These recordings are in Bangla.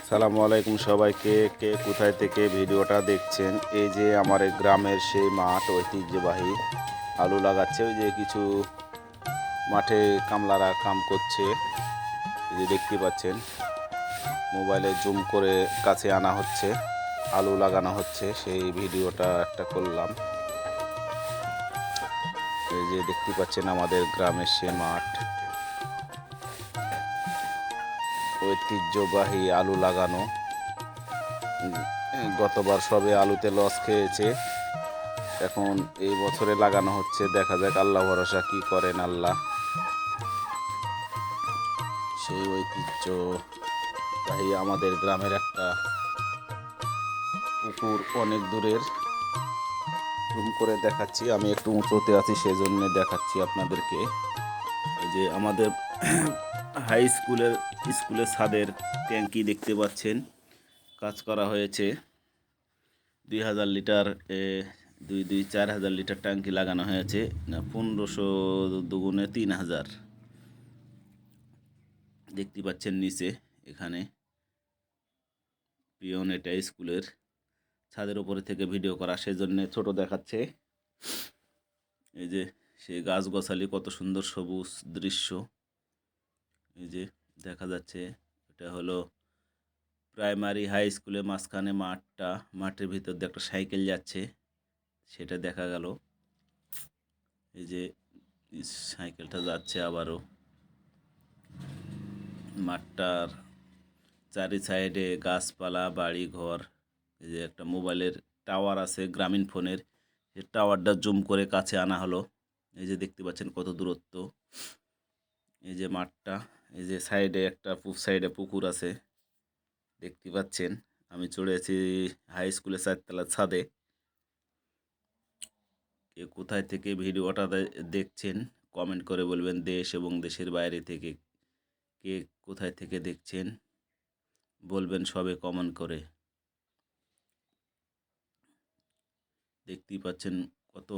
সালামু আলাইকুম সবাইকে, কে কোথায় থেকে ভিডিওটা দেখছেন। এই যে আমার এই গ্রামের সেই মাঠ, ঐতিহ্যবাহী আলু লাগাচ্ছে। ওই যে কিছু মাঠে কামলারা কাম করছে, এই যে দেখতে পাচ্ছেন। মোবাইলে জুম করে কাছে আনা হচ্ছে, আলু লাগানো হচ্ছে, সেই ভিডিওটা একটা করলাম। এই যে দেখতে পাচ্ছেন আমাদের গ্রামের সে মাঠ, ঐতিহ্যবাহী আলু লাগানো। গতবার সবে আলুতে লস খেয়েছে, এখন এই বছরে লাগানো হচ্ছে। দেখা যাক, আল্লাহ ভরসা, কি করেন আল্লাহ। সেই ঐতিহ্যবাহী আমাদের গ্রামের একটা পুকুর, অনেক দূরের। জুম করে দেখাচ্ছি, আমি একটু উঁচুতে আছি সেজন্য দেখাচ্ছি আপনাদেরকে। এই যে আমাদের হাই স্কুলের ছাদের ট্যাঙ্কি দেখতে পাচ্ছেন, কাজ করা হয়েছে। 2000 লিটার, 4,000 লিটার ট্যাঙ্কি লাগানো হয়েছে। না, 1500 দুগুণে 3000 দেখতে পাচ্ছেন নিচে। এখানে পিয়ন, এটা স্কুলের ছাদের উপরে থেকে ভিডিও করা, সেজন্য ছোট দেখাচ্ছে। এই যে সেই গাছগাছালি, কত সুন্দর সবুজ দৃশ্য। এই যে দেখা যাচ্ছে, এটা হলো প্রাইমারি হাই স্কুলের মাঝখানে মাঠটা। মাঠের ভিতর দিয়ে একটা সাইকেল যাচ্ছে, সেটা দেখা গেল। এই যে সাইকেলটা যাচ্ছে আবারও। মাঠটার চারি সাইডে গাছপালা, বাড়ি ঘর। এই যে একটা মোবাইলের টাওয়ার আছে, গ্রামীণ ফোনের। এই টাওয়ারটা জুম করে কাছে আনা হলো। এই যে দেখতে পাচ্ছেন কত দূরত্ব। এই যে মাঠটা, এই যে সাইডে একটা সাইডে পুকুর আছে, দেখতে পাচ্ছেন। আমি চড়েছি হাই স্কুলের 4তলার ছাদে। কে কোথায় থেকে ভিডিওটা দেখছেন কমেন্ট করে বলবেন। দেশ এবং দেশের বাইরে থেকে কে কোথায় থেকে দেখছেন বলবেন সবে কমেন্ট করে। দেখতেই পাচ্ছেন কত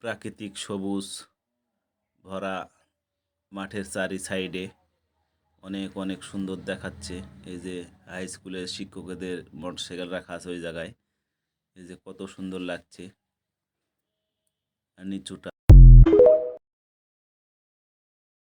প্রাকৃতিক সবুজ ভরা মাঠের চারি সাইডে, অনেক অনেক সুন্দর দেখাচ্ছে। এই যে হাই স্কুলের শিক্ষকদের মোটরসাইকেল রাখা আছে ওই জায়গায়। এই যে কত সুন্দর লাগছে। আর নিচুটা